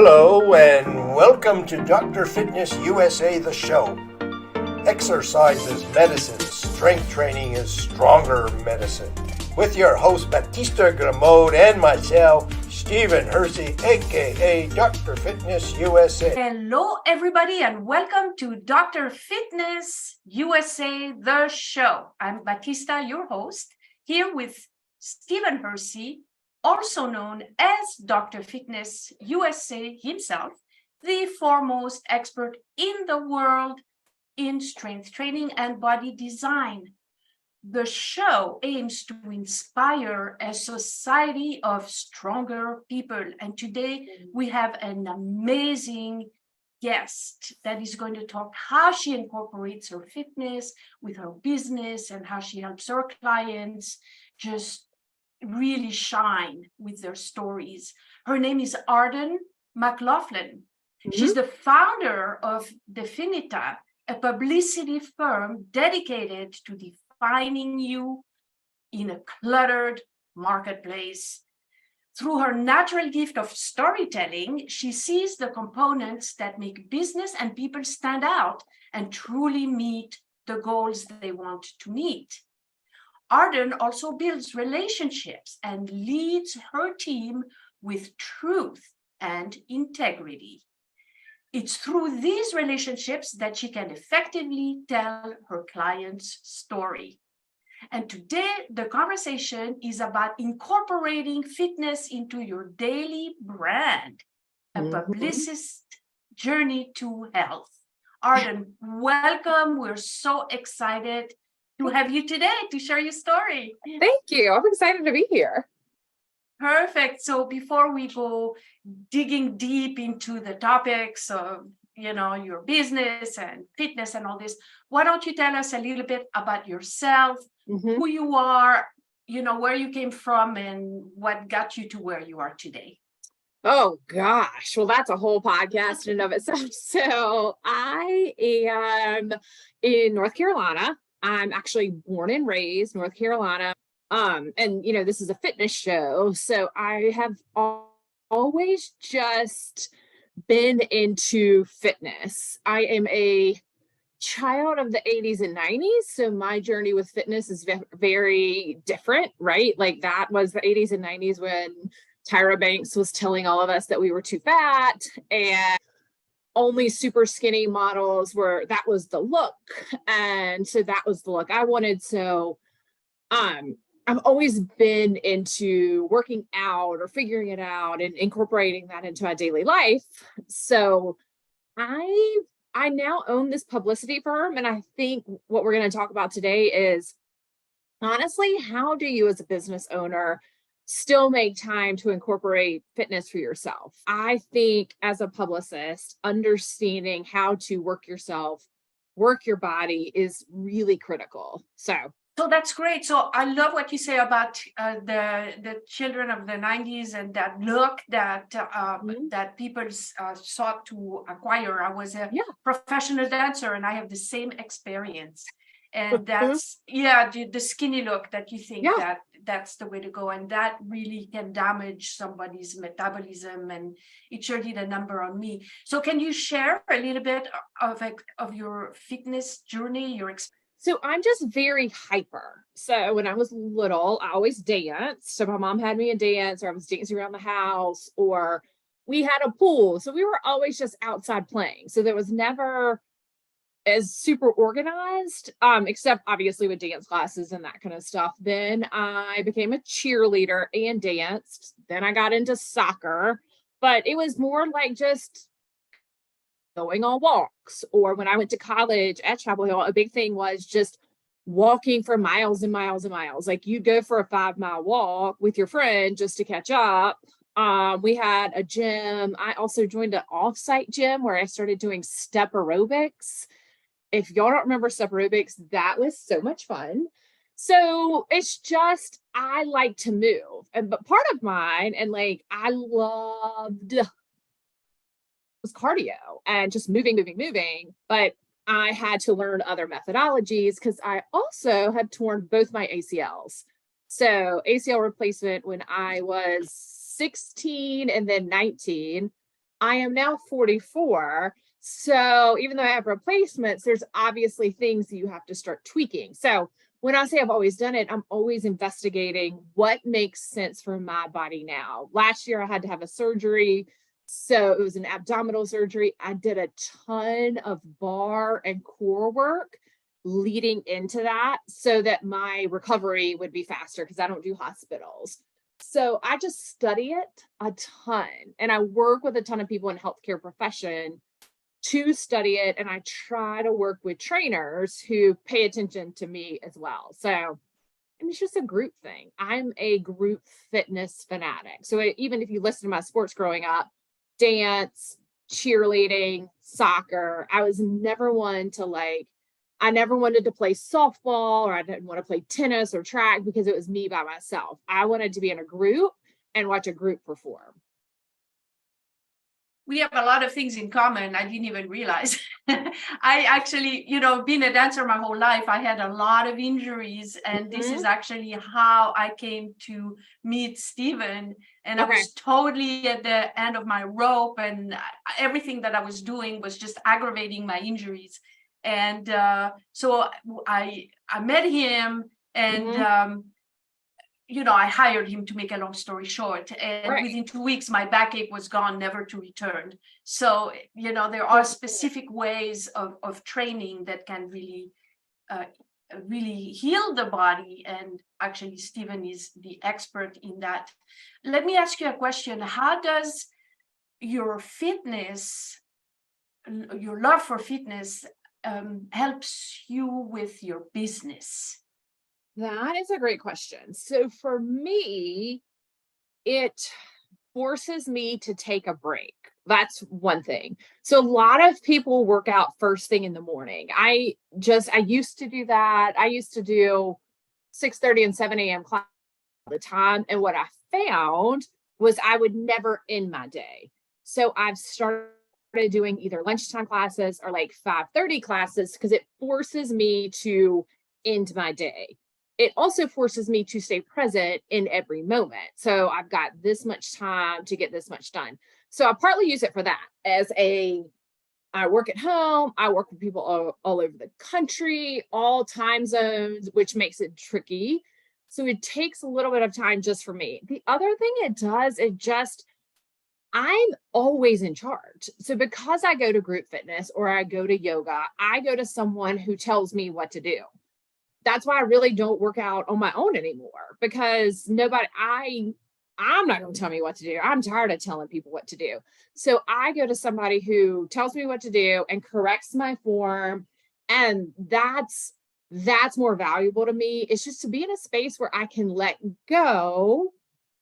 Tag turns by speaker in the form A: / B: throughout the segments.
A: Hello and welcome to Dr. Fitness USA, the show. Exercise is medicine, strength training is stronger medicine. With your host Batista Gramode and myself, Stephen Hersey, aka Dr. Fitness USA.
B: Hello everybody and welcome to Dr. Fitness USA, the show. I'm Batista, your host, here with Stephen Hersey, also known as Dr. Fitness USA himself, the foremost expert in the world in strength training and body design. The show aims to inspire a society of stronger people. And today we have an amazing guest that is going to talk how she incorporates her fitness with her business and how she helps her clients just really shine with their stories. Her name is Arden McLaughlin. She's the founder of Definita, a publicity firm dedicated to defining you in a cluttered marketplace. Through her natural gift of storytelling, she sees the components that make business and people stand out and truly meet the goals they want to meet. Arden also builds relationships and leads her team with truth and integrity. It's through these relationships that she can effectively tell her client's story. And today, the conversation is about incorporating fitness into your daily brand, a publicist journey to health. Arden, welcome. We're so excited to have you today to share your story.
C: Thank you. I'm excited to be here.
B: Perfect. So before we go digging deep into the topics of, your business and fitness and all this, why don't you tell us a little bit about yourself, who you are, where you came from and what got you to where you are today?
C: Oh gosh. Well, that's a whole podcast in and of itself. So I am in North Carolina. I'm actually born and raised North Carolina. And this is a fitness show. So I have always just been into fitness. I am a child of the 80s and 90s. So my journey with fitness is very different, right? Like that was the 80s and 90s when Tyra Banks was telling all of us that we were too fat and only super skinny models that was the look. And so that was the look I wanted. So, I've always been into working out or figuring it out and incorporating that into my daily life. So I now own this publicity firm. And I think what we're going to talk about today is honestly, how do you as a business owner still make time to incorporate fitness for yourself? I think as a publicist, understanding how to work yourself, work your body is really critical. So
B: that's great. So I love what you say about the children of the 90s and that look that that people sought to acquire. I was a professional dancer and I have the same experience. And that's, the skinny look that you think that's the way to go. And that really can damage somebody's metabolism. And it sure did a number on me. So can you share a little bit of your fitness journey, your experience?
C: So I'm just very hyper. So when I was little, I always danced. So my mom had me in dance, or I was dancing around the house, or we had a pool. So we were always just outside playing. So there was never as super organized, except obviously with dance classes and that kind of stuff. Then I became a cheerleader and danced. Then I got into soccer, but it was more like just going on walks. Or when I went to college at Chapel Hill, a big thing was just walking for miles and miles and miles. Like you'd go for a 5-mile walk with your friend just to catch up. We had a gym. I also joined an off-site gym where I started doing step aerobics. If y'all don't remember step aerobics, that was so much fun. So it's just, I like to move. But part of mine, and like I loved was cardio and just moving. But I had to learn other methodologies because I also had torn both my ACLs. So ACL replacement when I was 16 and then 19. I am now 44. So even though I have replacements, there's obviously things that you have to start tweaking. So when I say I've always done it, I'm always investigating what makes sense for my body now. Last year, I had to have a surgery. So it was an abdominal surgery. I did a ton of bar and core work leading into that so that my recovery would be faster because I don't do hospitals. So I just study it a ton, and I work with a ton of people in healthcare profession to study it. And I try to work with trainers who pay attention to me as well. So it's just a group thing. I'm a group fitness fanatic. So even if you listen to my sports growing up, dance, cheerleading, soccer, I was never one to I never wanted to play softball, or I didn't want to play tennis or track because it was me by myself. I wanted to be in a group and watch a group perform.
B: We have a lot of things in common. I didn't even realize. I actually, being a dancer my whole life, I had a lot of injuries. And this is actually how I came to meet Stephen. And I was totally at the end of my rope, and everything that I was doing was just aggravating my injuries. And so I met him, and I hired him, to make a long story short. And within 2 weeks, my backache was gone, never to return. So, there are specific ways of training that can really, really heal the body. And actually, Stephen is the expert in that. Let me ask you a question. How does your fitness, your love for fitness, helps you with your business?
C: That is a great question. So for me, it forces me to take a break. That's one thing. So a lot of people work out first thing in the morning. I used to do that. I used to do 6:30 and 7 a.m. class all the time. And what I found was I would never end my day. So I've started doing either lunchtime classes or 5:30 classes because it forces me to end my day. It also forces me to stay present in every moment. So I've got this much time to get this much done. So I partly use it for that I work at home. I work with people all over the country, all time zones, which makes it tricky. So it takes a little bit of time just for me. The other thing it does, I'm always in charge. So because I go to group fitness or I go to yoga, I go to someone who tells me what to do. That's why I really don't work out on my own anymore, because I'm not going to tell me what to do. I'm tired of telling people what to do. So I go to somebody who tells me what to do and corrects my form. And that's more valuable to me. It's just to be in a space where I can let go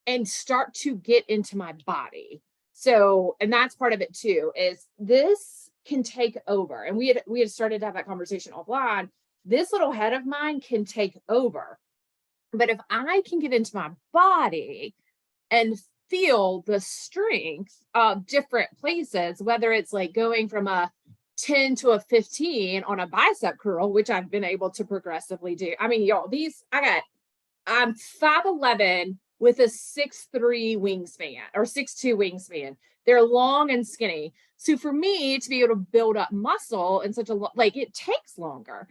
C: and start to get into my body. So, and that's part of it too, is this can take over. And we had started to have that conversation offline. This little head of mine can take over. But if I can get into my body and feel the strength of different places, whether it's going from a 10 to a 15 on a bicep curl, which I've been able to progressively do. I mean, y'all, I'm 5'11" with a 6'3" wingspan or 6'2" wingspan. They're long and skinny. So for me to be able to build up muscle in such a, it takes longer.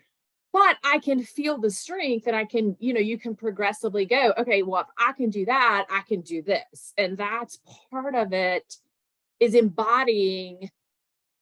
C: But I can feel the strength, and I can, you can progressively go, okay, well, if I can do that, I can do this. And that's part of it, is embodying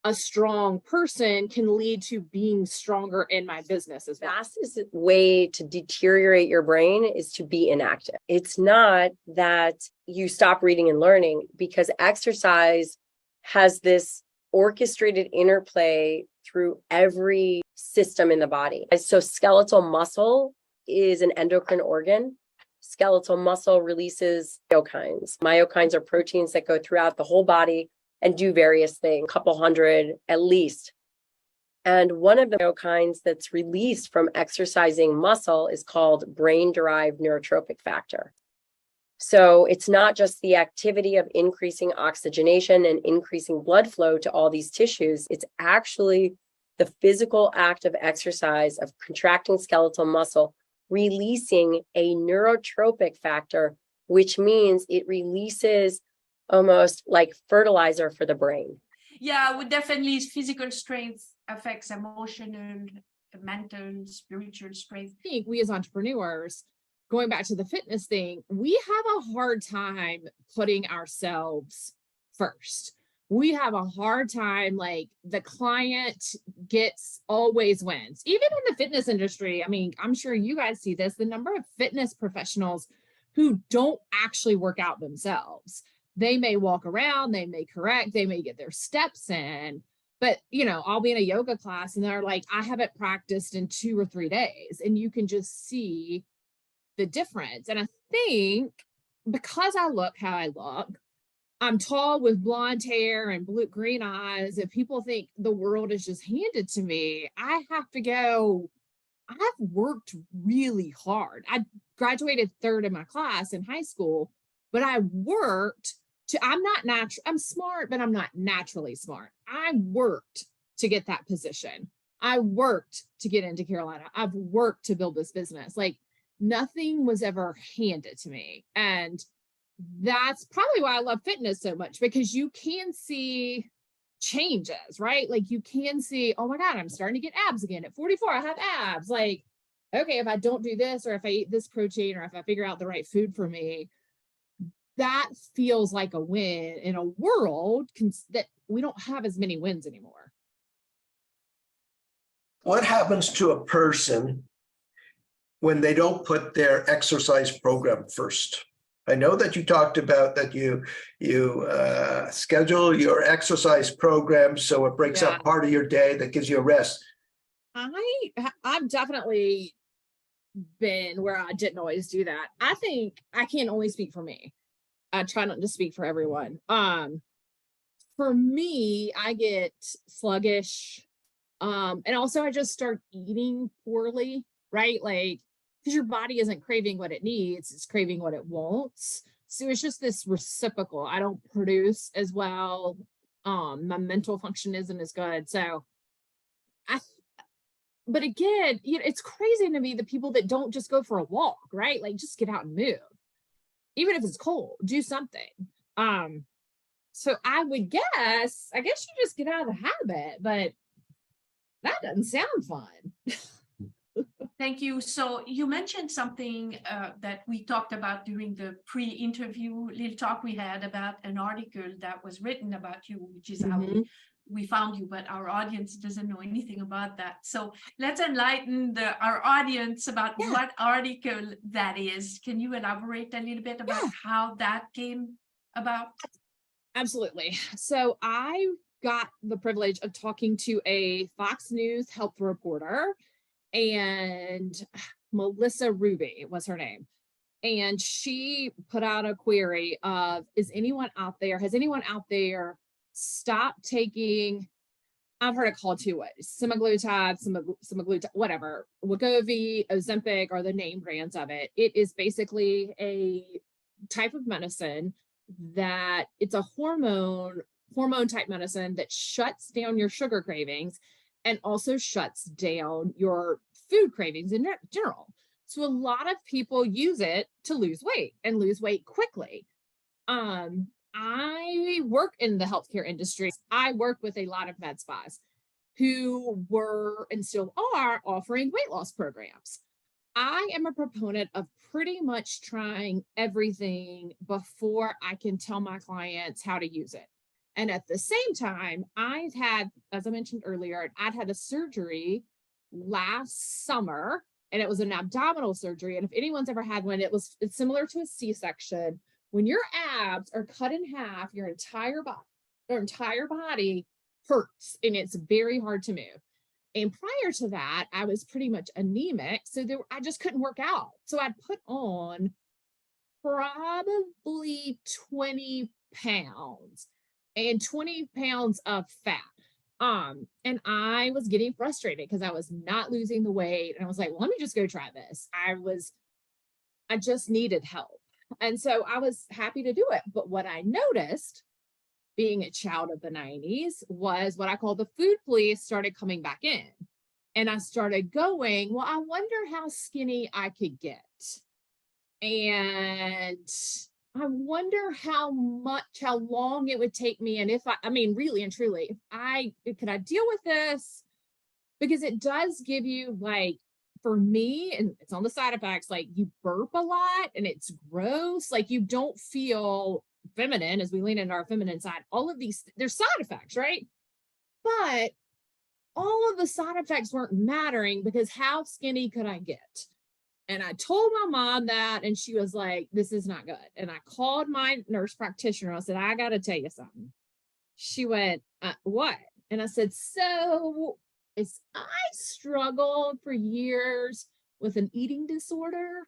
C: a strong person can lead to being stronger in my business as well.
D: The fastest way to deteriorate your brain is to be inactive. It's not that you stop reading and learning, because exercise has this orchestrated interplay through every system in the body. So skeletal muscle is an endocrine organ. Skeletal muscle releases myokines. Myokines are proteins that go throughout the whole body and do various things, a couple hundred at least. And one of the myokines that's released from exercising muscle is called brain-derived neurotrophic factor. So it's not just the activity of increasing oxygenation and increasing blood flow to all these tissues. It's actually the physical act of exercise, of contracting skeletal muscle, releasing a neurotropic factor, which means it releases almost like fertilizer for the brain.
B: Yeah, well, definitely physical strength affects emotional, mental, spiritual strength.
C: I think we as entrepreneurs, going back to the fitness thing, we have a hard time putting ourselves first. We have a hard time, like the client always wins. Even in the fitness industry, I mean, I'm sure you guys see this, the number of fitness professionals who don't actually work out themselves. They may walk around, they may correct, they may get their steps in, but I'll be in a yoga class and they're like, I haven't practiced in 2 or 3 days. And you can just see the difference. And I think because I look how I look, I'm tall with blonde hair and green eyes, and people think the world is just handed to me. I have to go, I've worked really hard. I graduated third in my class in high school, but I worked I'm not natural. I'm smart, but I'm not naturally smart. I worked to get that position. I worked to get into Carolina. I've worked to build this business. Like nothing was ever handed to me. And that's probably why I love fitness so much, because you can see changes, right? Like you can see, oh my God, I'm starting to get abs again. At 44, I have abs. Like, okay, if I don't do this, or if I eat this protein, or if I figure out the right food for me, that feels like a win in a world that we don't have as many wins anymore.
A: What happens to a person when they don't put their exercise program first? I know that you talked about that you schedule your exercise program so it breaks up part of your day, that gives you a rest.
C: I've definitely been where I didn't always do that. I think I can only speak for me. I try not to speak for everyone. For me, I get sluggish. And also I just start eating poorly, right? Like, because your body isn't craving what it needs, it's craving what it wants. So it's just this reciprocal. I don't produce as well. My mental function isn't as good. So but again, it's crazy to me, the people that don't just go for a walk, right? Like just get out and move. Even if it's cold, do something. So I guess you just get out of the habit, but that doesn't sound fun.
B: Thank you. So you mentioned something that we talked about during the pre-interview little talk we had about an article that was written about you, which is how we found you, but our audience doesn't know anything about that. So let's enlighten our audience about what article that is. Can you elaborate a little bit about how that came about?
C: Absolutely. So I got the privilege of talking to a Fox News health reporter, and Melissa Ruby was her name. And she put out a query of, has anyone out there stopped taking, I've heard it called 2 ways, semaglutide, whatever, Wegovy, Ozempic are the name brands of it. It is basically a type of medicine that it's a hormone type medicine that shuts down your sugar cravings and also shuts down your food cravings in general. So a lot of people use it to lose weight and lose weight quickly. I work in the healthcare industry. I work with a lot of med spas who were and still are offering weight loss programs. I am a proponent of pretty much trying everything before I can tell my clients how to use it. And at the same time, I've had, as I mentioned earlier, I'd had a surgery last summer, and it was an abdominal surgery. And if anyone's ever had one, it's similar to a C-section. When your abs are cut in half, your entire body hurts, and it's very hard to move. And prior to that, I was pretty much anemic, so I just couldn't work out. So I'd put on probably 20 pounds and 20 pounds of fat. And I was getting frustrated because I was not losing the weight. And I was like, well, let me just go try this. I just needed help. And so I was happy to do it. But what I noticed, being a child of the 90s, was what I call the food police started coming back in. And I started going, well, I wonder how skinny I could get. And I wonder how long it would take me. And if I mean, really and truly, could I deal with this? Because it does give you, like, for me, and it's on the side effects, like you burp a lot and it's gross. Like you don't feel feminine as we lean into our feminine side. All of these, there's side effects, right? But all of the side effects weren't mattering because how skinny could I get? And I told my mom that, and she was like, this is not good. And I called my nurse practitioner. I said, I got to tell you something. She went, what? And I said, so I struggled for years with an eating disorder.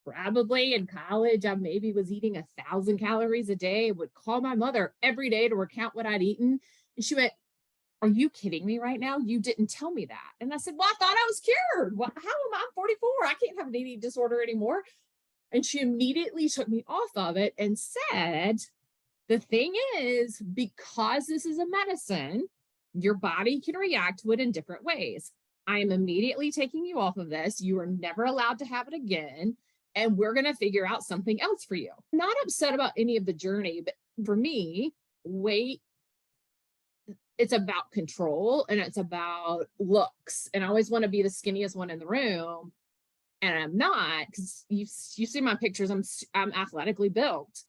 C: Probably in college, I maybe was eating 1,000 calories a day, would call my mother every day to recount what I'd eaten. And she went, are you kidding me right now? You didn't tell me that. And I said, well, I thought I was cured. Well, how am I 44? I can't have an eating disorder anymore. And she immediately took me off of it and said, the thing is, because this is a medicine, your body can react to it in different ways. I am immediately taking you off of this. You are never allowed to have it again. And we're going to figure out something else for you. I'm not upset about any of the journey, but for me, weight, it's about control and it's about looks. And I always want to be the skinniest one in the room. And I'm not, because you see my pictures, I'm athletically built.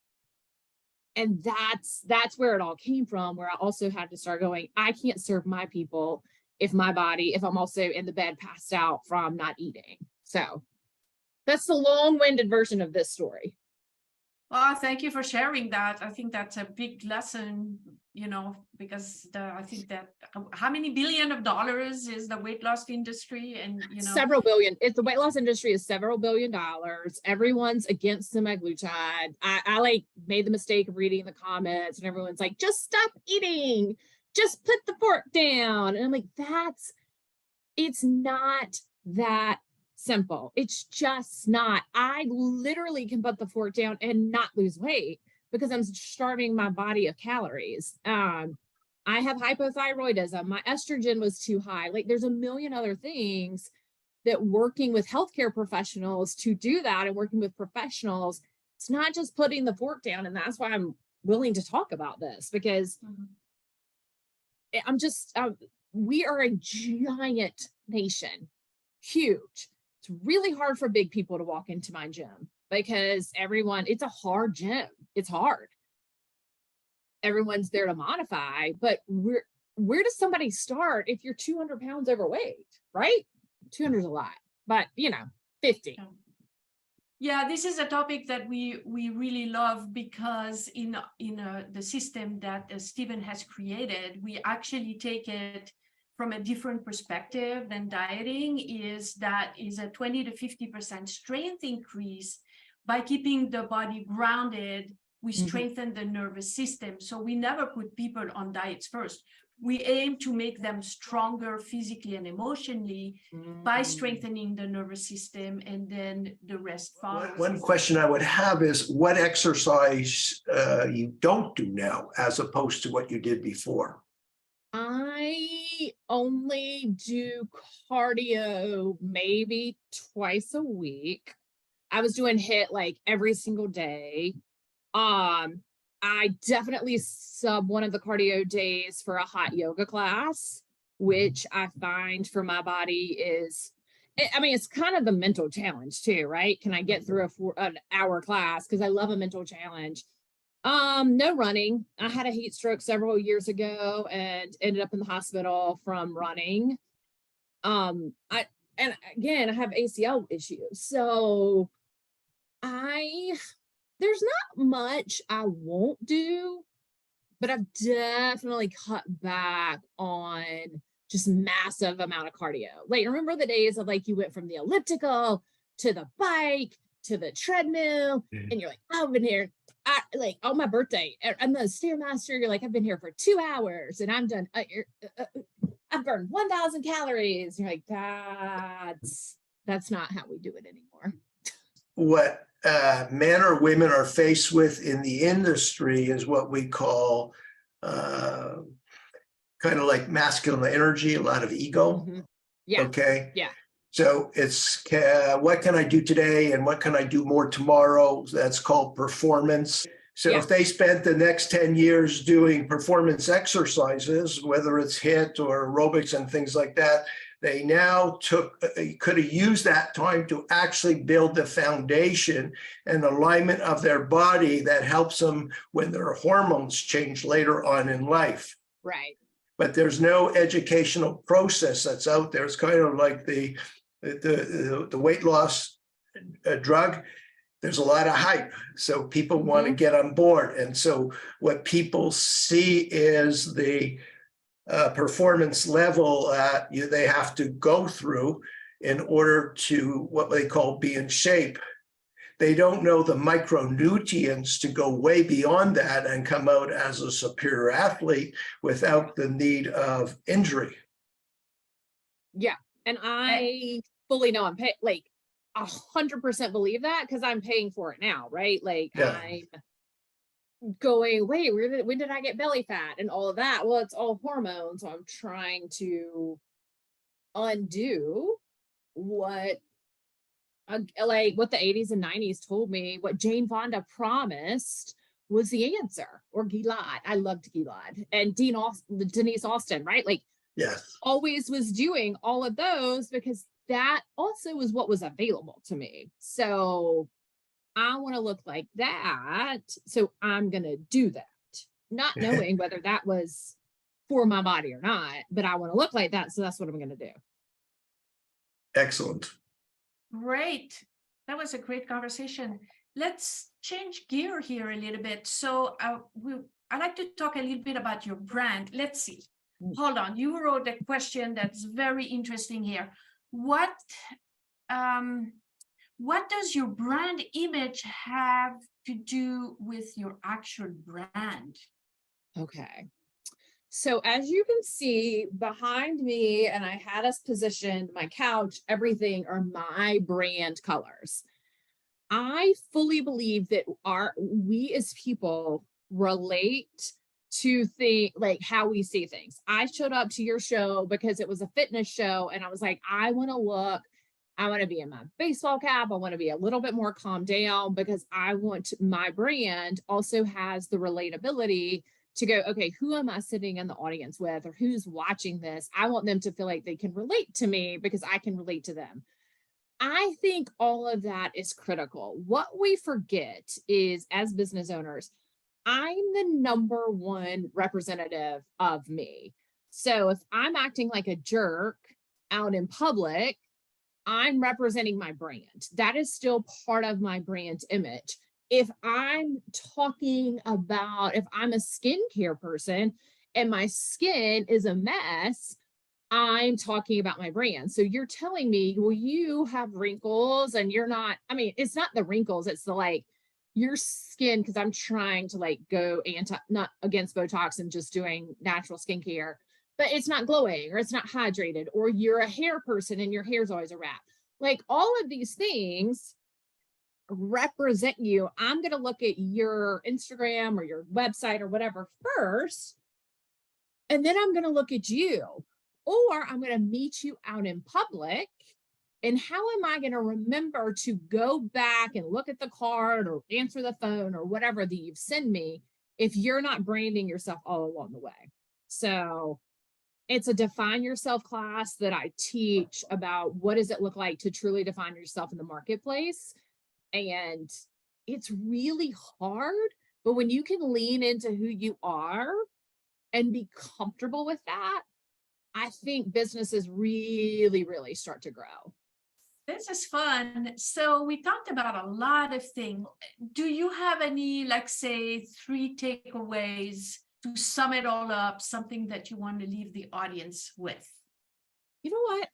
C: And that's where it all came from, where I also had to start going, I can't serve my people if I'm also in the bed passed out from not eating. So that's the long-winded version of this story.
B: Well, thank you for sharing that. I think that's a big lesson, because I think that how many $billions is the weight loss industry, and
C: several billion. If the weight loss industry is several $billions, everyone's against semaglutide. I like made the mistake of reading the comments, and everyone's like, just stop eating, just put the fork down. And I'm like, it's not that simple. It's just not. I literally can put the fork down and not lose weight because I'm starving my body of calories. I have hypothyroidism. My estrogen was too high. Like there's a million other things that working with healthcare professionals to do that, and working with professionals, it's not just putting the fork down. And that's why I'm willing to talk about this, because we are a giant nation, huge. It's really hard for big people to walk into my gym because it's a hard gym. It's hard. Everyone's there to modify, but where does somebody start if you're 200 pounds overweight, right? 200 is a lot, but 50.
B: Yeah, this is a topic that we really love because in the system that Stephen has created, we actually take it from a different perspective than dieting. Is a 20 to 50% strength increase. By keeping the body grounded, we strengthen the nervous system. So we never put people on diets first. We aim to make them stronger physically and emotionally by strengthening the nervous system, and then the rest follows.
A: One question I would have is what exercise you don't do now as opposed to what you did before?
C: I only do cardio maybe twice a week. I was doing HIIT like every single day. I definitely sub one of the cardio days for a hot yoga class, which I find for my body it's kind of the mental challenge too, right? Can I get through an hour class? Because I love a mental challenge. No running. I had a heat stroke several years ago and ended up in the hospital from running. I have ACL issues. So there's not much I won't do, but I've definitely cut back on just massive amount of cardio. Like, remember the days of like you went from the elliptical to the bike to the treadmill, and you're like, I've been here. On my birthday, I'm the Stairmaster. You're like, I've been here for 2 hours, and I'm done. I've burned 1,000 calories. And you're like, that's not how we do it anymore.
A: What men or women are faced with in the industry is what we call kind of like masculine energy, a lot of ego.
C: Yeah.
A: Okay.
C: Yeah.
A: So it's what can I do today and what can I do more tomorrow? That's called performance. So if they spent the next 10 years doing performance exercises, whether it's HIIT or aerobics and things like that, they now could have used that time to actually build the foundation and alignment of their body that helps them when their hormones change later on in life.
C: Right.
A: But there's no educational process that's out there. It's kind of like the weight loss drug. There's a lot of hype, so people want to get on board. And so what people see is the performance level that they have to go through in order to what they call be in shape. They don't know the micronutrients to go way beyond that and come out as a superior athlete without the need of injury.
C: Yeah. And I fully know I'm paying, like 100% believe that because I'm paying for it now, right? Like I'm going, wait, when did I get belly fat and all of that? Well, it's all hormones. So I'm trying to undo what what the 80s and 90s told me, what Jane Fonda promised was the answer, or Gilad. I loved Gilad and Denise Austin, right? Like,
A: yes,
C: always was doing all of those because that also was what was available to me. So I want to look like that. So I'm going to do that, not knowing whether that was for my body or not, but I want to look like that. So that's what I'm going to do.
A: Excellent.
B: Great. That was a great conversation. Let's change gear here a little bit. So I'd like to talk a little bit about your brand. Let's see. Hold on. You wrote a question that's very interesting here. What does your brand image have to do with your actual brand?
C: Okay. So as you can see behind me, and I had us positioned, my couch, everything are my brand colors. I fully believe that we as people relate to like how we see things. I showed up to your show because it was a fitness show and I was like, I want to be in my baseball cap. I want to be a little bit more calmed down because my brand also has the relatability to go, okay, who am I sitting in the audience with or who's watching this? I want them to feel like they can relate to me because I can relate to them. I think all of that is critical. What we forget is, as business owners, I'm the number one representative of me. So if I'm acting like a jerk out in public, I'm representing my brand. That is still part of my brand image. If I'm talking about, if I'm a skincare person and my skin is a mess, I'm talking about my brand. So you're telling me, well, you have wrinkles and you're not, I mean, it's not the wrinkles, it's the like your skin, because I'm trying to like go not against Botox and just doing natural skincare, but it's not glowing or it's not hydrated, or you're a hair person and your hair's always a wrap. Like all of these things represent you. I'm going to look at your Instagram or your website or whatever first, and then I'm going to look at you, or I'm going to meet you out in public. And how am I going to remember to go back and look at the card or answer the phone or whatever that you've sent me if you're not branding yourself all along the way? So it's a define yourself class that I teach about what does it look like to truly define yourself in the marketplace. And it's really hard, but when you can lean into who you are and be comfortable with that, I think businesses really, really start to grow.
B: This is fun. So we talked about a lot of things. Do you have any, like, say, 3 takeaways to sum it all up, something that you want to leave the audience with?
C: You know what?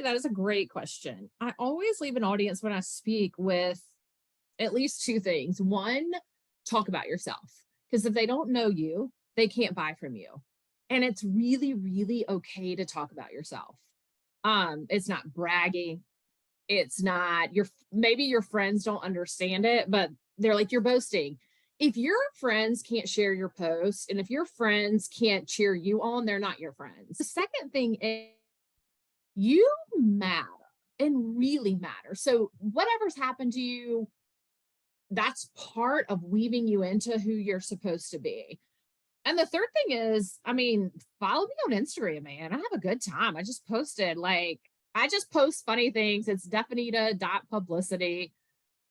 C: That is a great question. I always leave an audience when I speak with at least 2 things. One, talk about yourself, because if they don't know you, they can't buy from you. And it's really, really okay to talk about yourself. It's not bragging. It's not maybe your friends don't understand it, but they're like, you're boasting. If your friends can't share your post and if your friends can't cheer you on, they're not your friends. The second thing is you matter. and really matter. So whatever's happened to you, that's part of weaving you into who you're supposed to be. And the third thing is, I mean, follow me on Instagram, man. I have a good time. I just post funny things. It's Definita.publicity.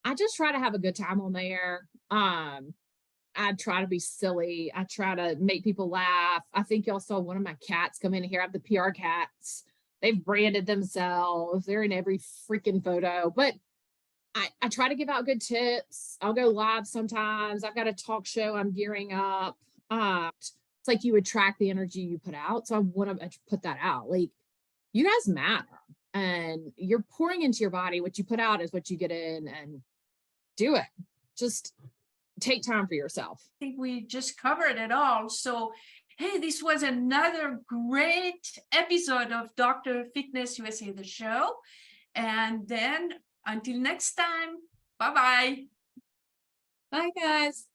C: I just try to have a good time on there. I try to be silly. I try to make people laugh. I think y'all saw one of my cats come in here. I have the PR cats. They've branded themselves. They're in every freaking photo. But I try to give out good tips. I'll go live sometimes. I've got a talk show I'm gearing up. It's like you attract the energy you put out. So I want to put that out. Like, you guys matter. And you're pouring into your body. What you put out is what you get in, and do it. Just take time for yourself.
B: I think we just covered it all. So, hey, this was another great episode of Dr. Fitness USA, the show. And then until next time, bye-bye.
C: Bye, guys.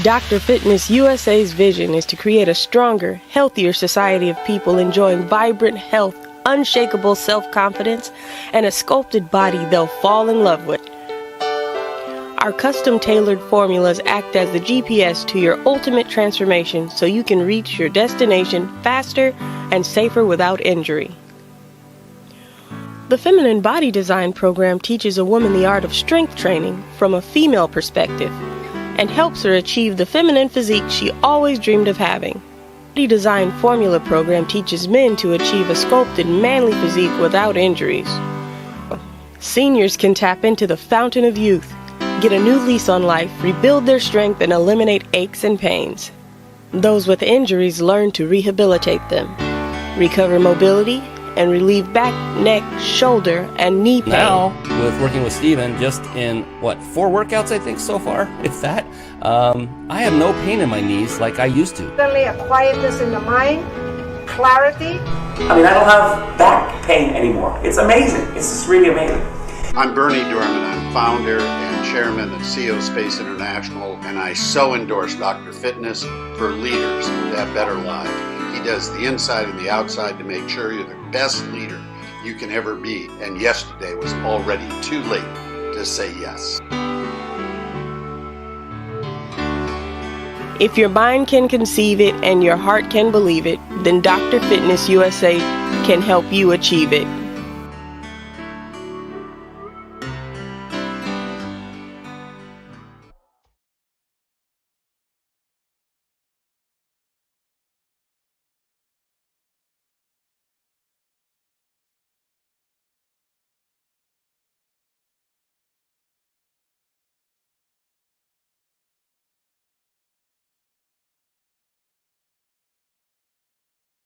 E: Dr. Fitness USA's vision is to create a stronger, healthier society of people enjoying vibrant health, unshakable self-confidence, and a sculpted body they'll fall in love with. Our custom-tailored formulas act as the GPS to your ultimate transformation so you can reach your destination faster and safer without injury. The Feminine Body Design program teaches a woman the art of strength training from a female perspective and helps her achieve the feminine physique she always dreamed of having. The Body Design Formula program teaches men to achieve a sculpted manly physique without injuries. Seniors can tap into the fountain of youth, get a new lease on life, rebuild their strength, and eliminate aches and pains. Those with injuries learn to rehabilitate them, recover mobility, and relieve back, neck, shoulder, and knee pain.
F: Now, with working with Steven, just in, 4 workouts I think so far, if that, I have no pain in my knees like I used to.
G: Suddenly a quietness in the mind, clarity.
H: I mean, I don't have back pain anymore. It's amazing. It's just really amazing.
I: I'm Bernie Dorman. I'm founder and chairman of CEO Space International, and I so endorse Dr. Fitness for leaders to have better lives. He does the inside and the outside to make sure you're the best leader you can ever be. And yesterday was already too late to say yes.
E: If your mind can conceive it and your heart can believe it, then Dr. Fitness USA can help you achieve it.